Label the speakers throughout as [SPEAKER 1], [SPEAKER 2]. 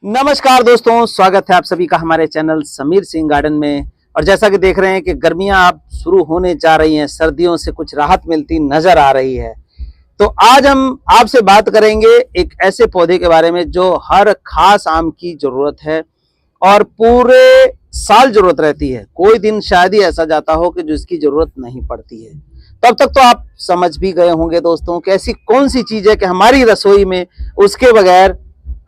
[SPEAKER 1] नमस्कार दोस्तों, स्वागत है आप सभी का हमारे चैनल समीर सिंह गार्डन में। और जैसा कि देख रहे हैं कि गर्मियां आप शुरू होने जा रही हैं, सर्दियों से कुछ राहत मिलती नजर आ रही है। तो आज हम आपसे बात करेंगे एक ऐसे पौधे के बारे में जो हर खास आम की जरूरत है और पूरे साल जरूरत रहती है। कोई दिन शायद ही ऐसा जाता हो कि जिसकी जरूरत नहीं पड़ती है। तब तक तो आप समझ भी गए होंगे दोस्तों कि ऐसी कौन सी चीज है कि हमारी रसोई में उसके बगैर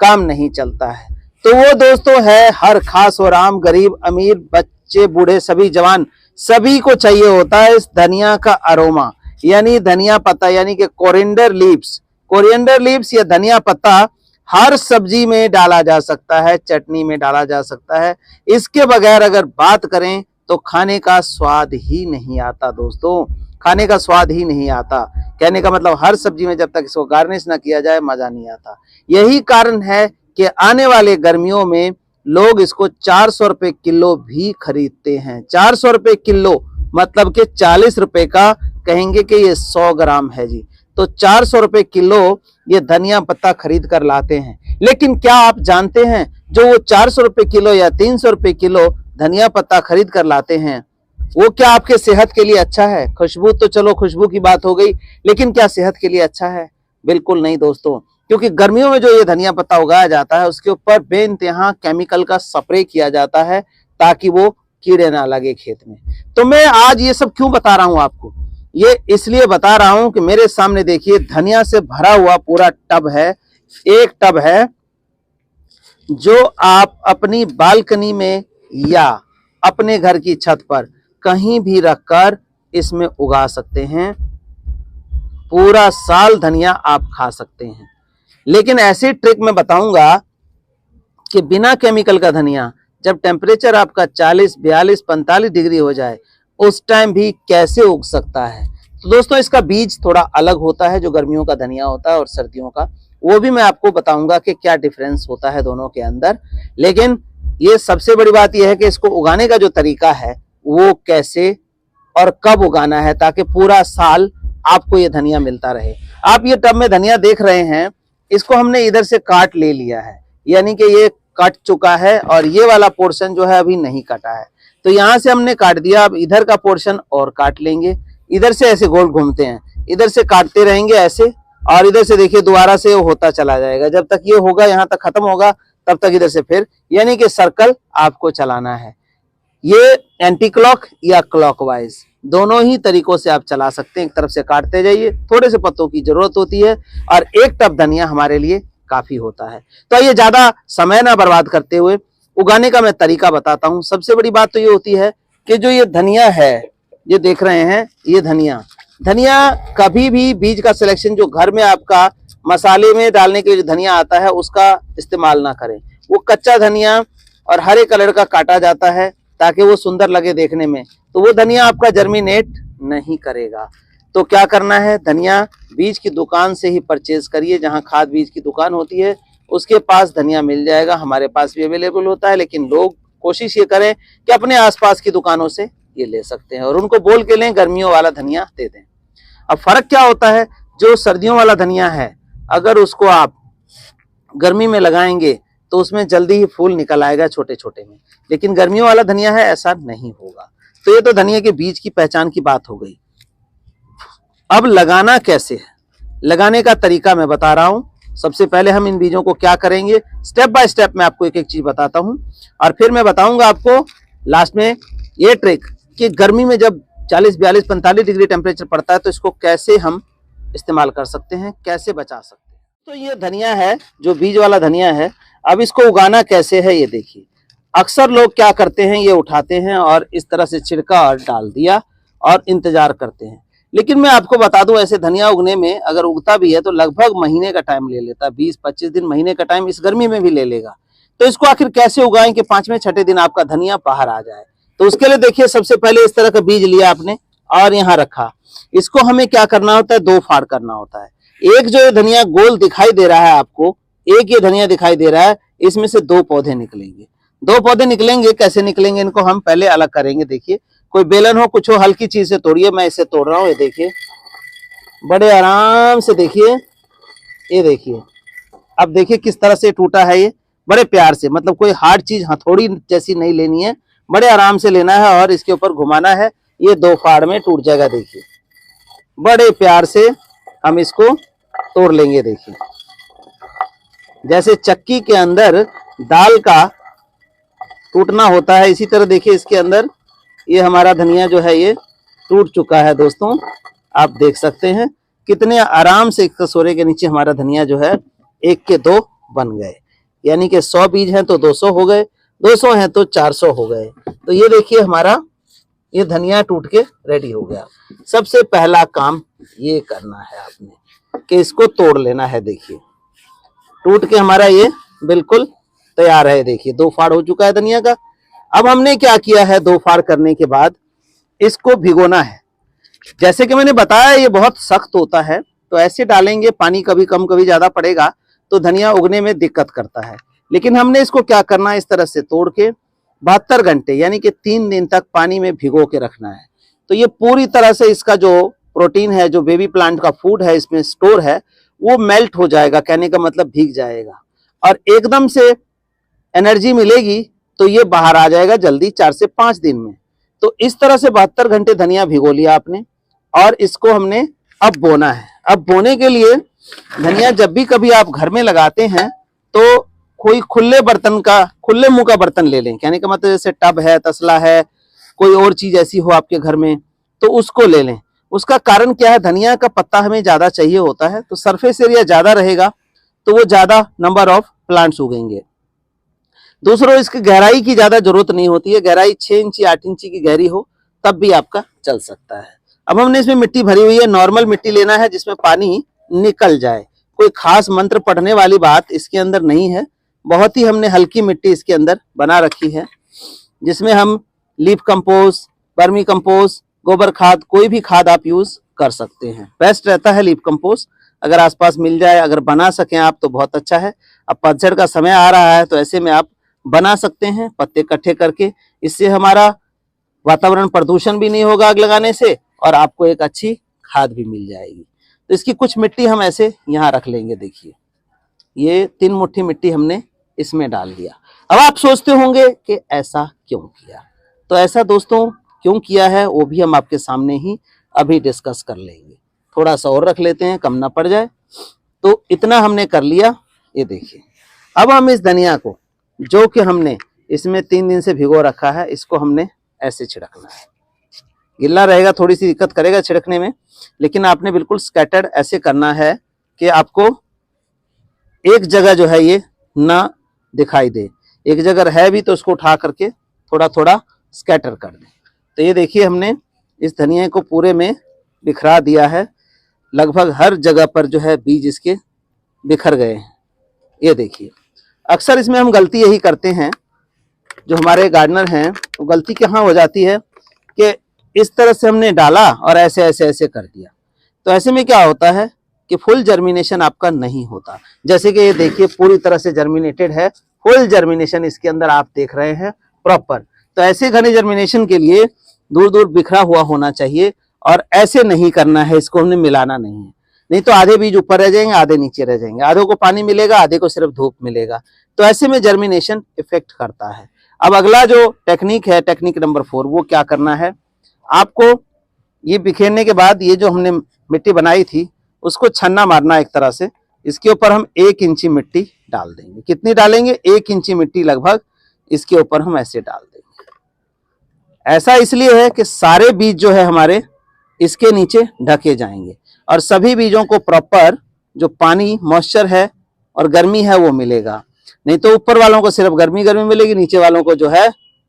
[SPEAKER 1] काम नहीं चलता है। तो वो दोस्तों है हर खास और आम, गरीब अमीर, बच्चे बूढ़े सभी जवान सभी को चाहिए होता है इस धनिया का अरोमा, यानी धनिया पत्ता, यानी कि कोरिएंडर लीव्स। कोरिएंडर लीव्स या धनिया पत्ता हर सब्जी में डाला जा सकता है, चटनी में डाला जा सकता है। इसके बगैर अगर बात करें तो खाने का स्वाद ही नहीं आता दोस्तों, खाने का स्वाद ही नहीं आता। कहने का मतलब हर सब्जी में जब तक इसको गार्निश ना किया जाए मजा नहीं आता। यही कारण है कि आने वाले गर्मियों में लोग इसको 400 रुपए किलो भी खरीदते हैं। 400 रुपए किलो मतलब कि 40 रुपए का कहेंगे कि ये 100 ग्राम है जी। तो 400 रुपए किलो ये धनिया पत्ता खरीद कर लाते हैं। लेकिन क्या आप जानते हैं जो वो 400 रुपए किलो या 300 रुपए किलो धनिया पत्ता खरीद कर लाते हैं, वो क्या आपके सेहत के लिए अच्छा है? खुशबू तो चलो खुशबू की बात हो गई, लेकिन क्या सेहत के लिए अच्छा है? बिल्कुल नहीं दोस्तों, क्योंकि गर्मियों में जो ये धनिया पत्ता उगाया जाता है उसके ऊपर बेइंतहा केमिकल का स्प्रे किया जाता है ताकि वो कीड़े ना लगे खेत में। तो मैं आज ये सब क्यों बता रहा हूं आपको? ये इसलिए बता रहा हूं कि मेरे सामने देखिए धनिया से भरा हुआ पूरा टब है। एक टब है जो आप अपनी बालकनी में या अपने घर की छत पर कहीं भी रखकर इसमें उगा सकते हैं। पूरा साल धनिया आप खा सकते हैं। लेकिन ऐसी ट्रिक मैं बताऊंगा कि बिना केमिकल का धनिया, जब टेम्परेचर आपका 40, 42, 45 डिग्री हो जाए उस टाइम भी कैसे उग सकता है। तो दोस्तों इसका बीज थोड़ा अलग होता है जो गर्मियों का धनिया होता है और सर्दियों का, वो भी मैं आपको बताऊंगा कि क्या डिफरेंस होता है दोनों के अंदर। लेकिन ये सबसे बड़ी बात यह है कि इसको उगाने का जो तरीका है वो कैसे और कब उगाना है ताकि पूरा साल आपको ये धनिया मिलता रहे। आप ये टब में धनिया देख रहे हैं, इसको हमने इधर से काट ले लिया है, यानी कि ये कट चुका है और ये वाला पोर्शन जो है अभी नहीं कटा है। तो यहाँ से हमने काट दिया, अब इधर का पोर्शन और काट लेंगे। इधर से ऐसे गोल घूमते हैं, इधर से काटते रहेंगे ऐसे, और इधर से देखिए दोबारा से होता चला जाएगा। जब तक ये होगा यहाँ तक खत्म होगा तब तक इधर से फिर, यानी कि सर्कल आपको चलाना है। ये एंटी क्लॉक या क्लॉकवाइज दोनों ही तरीकों से आप चला सकते हैं। एक तरफ से काटते जाइए, थोड़े से पत्तों की जरूरत होती है और एक टब धनिया हमारे लिए काफी होता है। तो ये ज्यादा समय ना बर्बाद करते हुए उगाने का मैं तरीका बताता हूं। सबसे बड़ी बात तो ये होती है कि जो ये धनिया है, ये देख रहे हैं, ये धनिया कभी भी बीज का सिलेक्शन जो घर में आपका मसाले में डालने के लिए धनिया आता है उसका इस्तेमाल ना करें। वो कच्चा धनिया और हरे कलर का काटा जाता है ताकि वो सुंदर लगे देखने में, तो वो धनिया आपका जर्मिनेट नहीं करेगा। तो क्या करना है, धनिया बीज की दुकान से ही परचेज करिए। जहां खाद बीज की दुकान होती है उसके पास धनिया मिल जाएगा। हमारे पास भी अवेलेबल होता है, लेकिन लोग कोशिश ये करें कि अपने आसपास की दुकानों से ये ले सकते हैं और उनको बोल के लें गर्मियों वाला धनिया दे दें। अब फर्क क्या होता है, जो सर्दियों वाला धनिया है अगर उसको आप गर्मी में लगाएंगे तो उसमें जल्दी ही फूल निकल आएगा छोटे छोटे में, लेकिन गर्मियों वाला धनिया है ऐसा नहीं होगा। तो ये तो धनिया के बीज की पहचान की बात हो गई। अब लगाना कैसे है, लगाने का तरीका मैं बता रहा हूं। सबसे पहले हम इन बीजों को क्या करेंगे, स्टेप बाय स्टेप मैं आपको एक एक चीज बताता हूं और फिर मैं बताऊंगा आपको लास्ट में ये ट्रिक कि गर्मी में जब 40, 42, 45 डिग्री टेम्परेचर पड़ता है तो इसको कैसे हम इस्तेमाल कर सकते हैं, कैसे बचा सकते हैं। तो ये धनिया है जो बीज वाला धनिया है। अब इसको उगाना कैसे है ये देखिए। अक्सर लोग क्या करते हैं, ये उठाते हैं और इस तरह से छिड़का और डाल दिया और इंतजार करते हैं। लेकिन मैं आपको बता दूं ऐसे धनिया उगने में अगर उगता भी है तो लगभग महीने का टाइम ले लेता है, 20-25 दिन, महीने का टाइम इस गर्मी में भी ले लेगा। तो इसको आखिर कैसे उगाएं कि 5वें 6ठे दिन आपका धनिया बाहर आ जाए। तो उसके लिए देखिए सबसे पहले इस तरह का बीज लिया आपने और यहाँ रखा। इसको हमें क्या करना होता है, 2 फाड़ करना होता है। एक जो ये धनिया गोल दिखाई दे रहा है आपको, एक ये धनिया दिखाई दे रहा है, इसमें से 2 पौधे निकलेंगे। 2 पौधे निकलेंगे, कैसे निकलेंगे इनको हम पहले अलग करेंगे। देखिए कोई बेलन हो कुछ हो, हल्की चीज से तोड़िए। मैं इसे तोड़ रहा हूँ, ये देखिए बड़े आराम से देखिए, ये देखिए। अब देखिए किस तरह से टूटा है ये, बड़े प्यार से, मतलब कोई हार्ड चीज हथौड़ी जैसी नहीं लेनी है, बड़े आराम से लेना है और इसके ऊपर घुमाना है। ये 2 फाड़ में टूट जाएगा। देखिए बड़े प्यार से हम इसको तोड़ लेंगे। देखिए जैसे चक्की के अंदर दाल का टूटना होता है, इसी तरह देखिए इसके अंदर ये हमारा धनिया जो है ये टूट चुका है। दोस्तों आप देख सकते हैं कितने आराम से एक कटोरे के नीचे हमारा धनिया जो है 1 के 2 बन गए। यानी कि 100 बीज हैं तो 200 हो गए, 200 हैं तो 400 हो गए। तो ये देखिए हमारा ये धनिया टूट के रेडी हो गया। सबसे पहला काम ये करना है आपने कि इसको तोड़ लेना है। देखिए टूट के हमारा ये बिल्कुल तैयार है। देखिए 2 फाड़ हो चुका है धनिया का। अब हमने क्या किया है, 2 फाड़ करने के बाद इसको भिगोना है। जैसे कि मैंने बताया ये बहुत सख्त होता है, तो ऐसे डालेंगे, पानी कभी कम कभी ज्यादा पड़ेगा तो धनिया उगने में दिक्कत करता है। लेकिन हमने इसको क्या करना है, इस तरह से तोड़ के 72 घंटे यानी कि 3 दिन तक पानी में भिगो के रखना है। तो ये पूरी तरह से इसका जो प्रोटीन है, जो बेबी प्लांट का फूड है इसमें स्टोर है, वो मेल्ट हो जाएगा। कहने का मतलब भीग जाएगा और एकदम से एनर्जी मिलेगी तो ये बाहर आ जाएगा जल्दी 4 से 5 दिन में। तो इस तरह से 72 घंटे धनिया भिगो लिया आपने और इसको हमने अब बोना है। अब बोने के लिए धनिया जब भी कभी आप घर में लगाते हैं तो कोई खुले मुंह का बर्तन ले लें। कहने का मतलब जैसे टब है, तसला है, कोई और चीज ऐसी हो आपके घर में तो उसको ले लें। उसका कारण क्या है, धनिया का पत्ता हमें ज्यादा चाहिए होता है, तो सरफेस एरिया ज्यादा रहेगा तो वो ज्यादा नंबर ऑफ प्लांट्स उगेंगे। दूसरों इसकी गहराई की ज्यादा जरूरत नहीं होती है, गहराई 6 इंची 8 इंची की गहरी हो तब भी आपका चल सकता है। अब हमने इसमें मिट्टी भरी हुई है, नॉर्मल मिट्टी लेना है जिसमें पानी निकल जाए। कोई खास मंत्र पढ़ने वाली बात इसके अंदर नहीं है, बहुत ही हमने हल्की मिट्टी इसके अंदर बना रखी है जिसमें हम लीफ कंपोस्ट, वर्मी कंपोस्ट, गोबर खाद, कोई भी खाद आप यूज कर सकते हैं। बेस्ट रहता है लीफ कंपोस्ट, अगर आसपास मिल जाए, अगर बना सकें आप तो बहुत अच्छा है। अब पतझड़ का समय आ रहा है तो ऐसे में आप बना सकते हैं पत्ते इकट्ठे करके। इससे हमारा वातावरण प्रदूषण भी नहीं होगा आग लगाने से और आपको एक अच्छी खाद भी मिल जाएगी। तो इसकी कुछ मिट्टी हम ऐसे यहाँ रख लेंगे। देखिए ये 3 मुट्ठी मिट्टी हमने इसमें डाल दिया। अब आप सोचते होंगे कि ऐसा क्यों किया, तो ऐसा दोस्तों क्यों किया है वो भी हम आपके सामने ही अभी डिस्कस कर लेंगे। थोड़ा सा और रख लेते हैं, कम ना पड़ जाए। तो इतना हमने कर लिया। ये देखिए अब हम इस धनिया को जो कि हमने इसमें 3 दिन से भिगो रखा है, इसको हमने ऐसे छिड़कना है। गिल्ला रहेगा, थोड़ी सी दिक्कत करेगा छिड़कने में, लेकिन आपने बिल्कुल स्कैटर्ड ऐसे करना है कि आपको एक जगह जो है ये ना दिखाई दे। एक जगह है भी तो उसको उठा करके थोड़ा थोड़ा स्कैटर कर दें। तो ये देखिए हमने इस धनिया को पूरे में बिखरा दिया है, लगभग हर जगह पर जो है बीज इसके बिखर गए हैं। ये देखिए अक्सर इसमें हम गलती यही करते हैं, जो हमारे गार्डनर हैं, वो गलती कहाँ हो जाती है कि इस तरह से हमने डाला और ऐसे ऐसे ऐसे कर दिया। तो ऐसे में क्या होता है कि फुल जर्मिनेशन आपका नहीं होता। जैसे कि ये देखिए पूरी तरह से जर्मिनेटेड है, फुल जर्मिनेशन इसके अंदर आप देख रहे हैं प्रॉपर। तो ऐसे घने जर्मिनेशन के लिए दूर दूर बिखरा हुआ होना चाहिए और ऐसे नहीं करना है, इसको हमने मिलाना नहीं है, नहीं तो आधे बीज ऊपर रह जाएंगे, आधे नीचे रह जाएंगे, आधे को पानी मिलेगा, आधे को सिर्फ धूप मिलेगा। तो ऐसे में जर्मिनेशन इफेक्ट करता है। अब अगला जो टेक्निक है, टेक्निक नंबर 4, वो क्या करना है, आपको ये बिखेरने के बाद ये जो हमने मिट्टी बनाई थी उसको छन्ना मारना एक तरह से। इसके ऊपर हम 1 इंची मिट्टी डाल देंगे। कितनी डालेंगे, 1 इंची मिट्टी लगभग इसके ऊपर हम ऐसे डाल देंगे। ऐसा इसलिए है कि सारे बीज जो है हमारे इसके नीचे ढके जाएंगे और सभी बीजों को प्रॉपर जो पानी, मॉइस्चर है और गर्मी है वो मिलेगा। नहीं तो ऊपर वालों को सिर्फ गर्मी गर्मी मिलेगी, नीचे वालों को जो है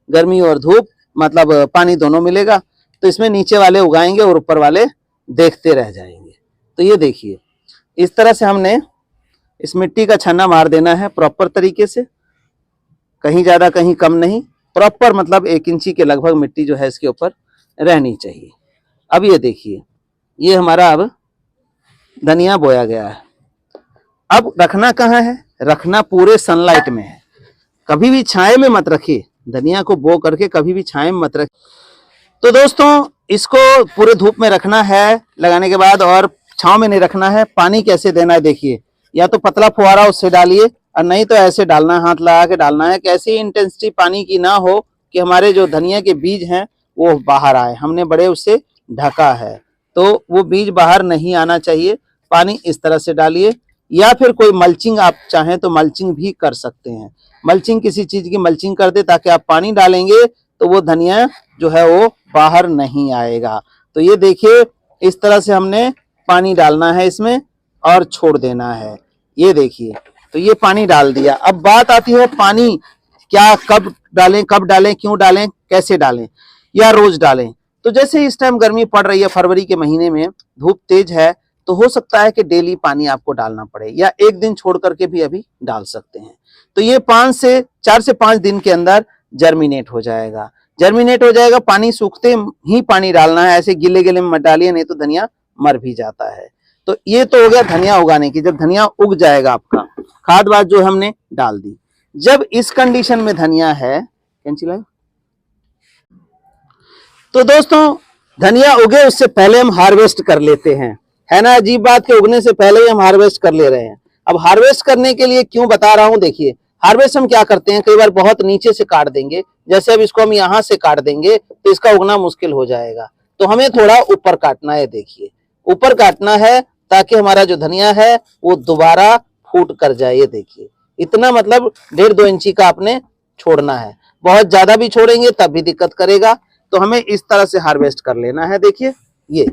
[SPEAKER 1] गर्मी और धूप मतलब पानी दोनों मिलेगा। तो इसमें नीचे वाले उगाएंगे और ऊपर वाले देखते रह जाएंगे। तो ये देखिए इस तरह से हमने इस मिट्टी का छन्ना मार देना है प्रॉपर तरीके से, कहीं ज्यादा कहीं कम नहीं, प्रॉपर मतलब 1 इंची के लगभग मिट्टी जो है इसके ऊपर रहनी चाहिए। अब ये देखिए ये हमारा अब धनिया बोया गया है। अब रखना कहाँ है, रखना पूरे सनलाइट में है, कभी भी छाए में मत रखिए। धनिया को बो करके कभी भी छाए में मत रखिए। तो दोस्तों इसको पूरे धूप में रखना है लगाने के बाद, और छांव में नहीं रखना है। पानी कैसे देना है देखिए, या तो पतला फुहारा उससे डालिए और नहीं तो ऐसे डालना है, हाथ लगा के डालना है कि ऐसी इंटेंसिटी पानी की ना हो कि हमारे जो धनिया के बीज हैं वो बाहर आए। हमने बड़े उससे ढका है तो वो बीज बाहर नहीं आना चाहिए। पानी इस तरह से डालिए, या फिर कोई मल्चिंग आप चाहें तो मल्चिंग भी कर सकते हैं। मल्चिंग किसी चीज की मल्चिंग कर दे ताकि आप पानी डालेंगे तो वो धनिया जो है वो बाहर नहीं आएगा। तो ये देखिए इस तरह से हमने पानी डालना है इसमें और छोड़ देना है। ये देखिए तो ये पानी डाल दिया। अब बात आती है पानी क्या कब डालें, क्यों डालें, कैसे डालें या रोज डालें। तो जैसे इस टाइम गर्मी पड़ रही है, फरवरी के महीने में धूप तेज है, तो हो सकता है कि डेली पानी आपको डालना पड़े या एक दिन छोड़ करके भी अभी डाल सकते हैं। तो ये 4 से 5 दिन के अंदर जर्मिनेट हो जाएगा। पानी सूखते ही पानी डालना है, ऐसे गिले गिले में मत डालिए, नहीं तो धनिया मर भी जाता है। तो ये तो हो गया धनिया उगाने की। जब धनिया उग जाएगा आपका, खाद वाद जो हमने डाल दी, जब इस कंडीशन में धनिया है, तो दोस्तों धनिया उगे उससे पहले हम हार्वेस्ट कर लेते हैं। है ना अजीब बात के उगने से पहले ही हम हार्वेस्ट कर ले रहे हैं। अब हार्वेस्ट करने के लिए क्यों बता रहा हूं, देखिए हार्वेस्ट हम क्या करते हैं, कई बार बहुत नीचे से काट देंगे। जैसे अब इसको हम यहां से काट देंगे तो इसका उगना मुश्किल हो जाएगा। तो हमें थोड़ा ऊपर काटना है। देखिए ऊपर काटना है ताकि हमारा जो धनिया है वो दोबारा फूट कर जाए। ये देखिए इतना, मतलब 1.5-2 इंची का आपने छोड़ना है। बहुत ज्यादा भी छोड़ेंगे तब भी दिक्कत करेगा। तो हमें इस तरह से हार्वेस्ट कर लेना है। देखिए ये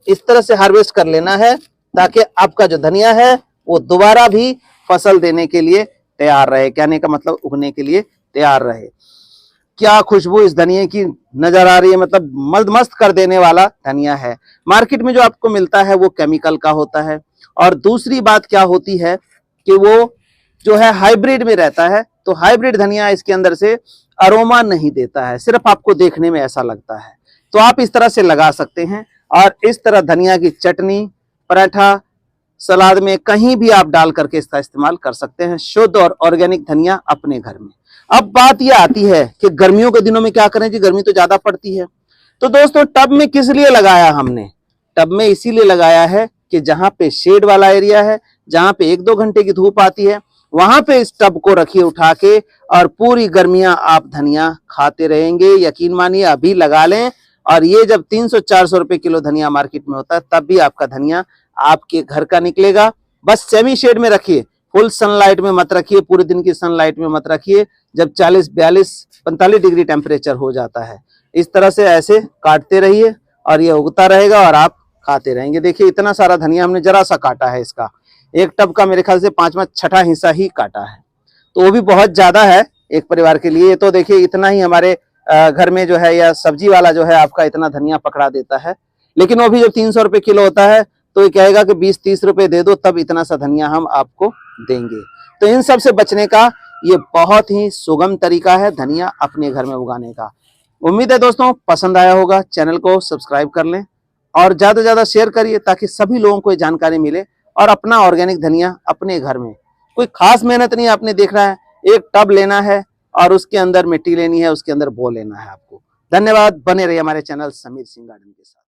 [SPEAKER 1] इस तरह से हार्वेस्ट कर लेना है ताकि आपका जो धनिया है वो दोबारा भी फसल देने के लिए तैयार रहे, कहने का मतलब उगने के लिए तैयार रहे। क्या खुशबू इस धनिया की नजर आ रही है, मतलब मस्त कर देने वाला धनिया है। मार्केट में जो आपको मिलता है वो केमिकल का होता है। और दूसरी बात क्या होती है कि वो जो है हाइब्रिड में रहता है। तो हाइब्रिड धनिया इसके अंदर से अरोमा नहीं देता है, सिर्फ आपको देखने में ऐसा लगता है। तो आप इस तरह से लगा सकते हैं और इस तरह धनिया की चटनी, पराठा, सलाद में कहीं भी आप डाल करके इसका इस्तेमाल कर सकते हैं। शुद्ध और ऑर्गेनिक धनिया अपने घर में। अब बात यह आती है कि गर्मियों के दिनों में क्या करें जी, गर्मी तो ज्यादा पड़ती है। तो दोस्तों टब में किस लिए लगाया हमने, टब में इसीलिए लगाया है कि जहां पे शेड वाला एरिया है, जहां पे 1-2 घंटे की धूप आती है, वहां पे इस टब को रखिए उठा के और पूरी गर्मियां आप धनिया खाते रहेंगे। यकीन मानिए अभी लगा लें और ये जब 300-400 रुपए किलो धनिया मार्केट में होता है तब भी आपका धनिया आपके घर का निकलेगा। बस सेमी शेड में रखिए, फुल सनलाइट में मत रखिए, पूरे दिन की सनलाइट में मत रखिए। जब 40, 42, 45 डिग्री टेम्परेचर हो जाता है इस तरह से ऐसे काटते रहिए और ये उगता रहेगा और आप खाते रहेंगे। देखिए इतना सारा धनिया हमने जरा सा काटा है, इसका एक टब का मेरे ख्याल से 5वां-6ठा हिस्सा ही काटा है, तो वो भी बहुत ज्यादा है एक परिवार के लिए। तो देखिए इतना ही हमारे घर में जो है या सब्जी वाला जो है आपका इतना धनिया पकड़ा देता है। लेकिन वो भी जब 300 रुपए किलो होता है तो ये कहेगा कि 20-30 रुपए दे दो तब इतना सा धनिया हम आपको देंगे। तो इन सब से बचने का ये बहुत ही सुगम तरीका है धनिया अपने घर में उगाने का। उम्मीद है दोस्तों पसंद आया होगा। चैनल को सब्सक्राइब कर लें और ज्यादा से ज्यादा शेयर करिए ताकि सभी लोगों को जानकारी मिले और अपना ऑर्गेनिक धनिया अपने घर में। कोई खास मेहनत नहीं आपने देखना है, एक टब लेना है और उसके अंदर मिट्टी लेनी है, उसके अंदर बो लेना है आपको। धन्यवाद, बने रहिए हमारे चैनल समीर सिंह गार्डन के साथ।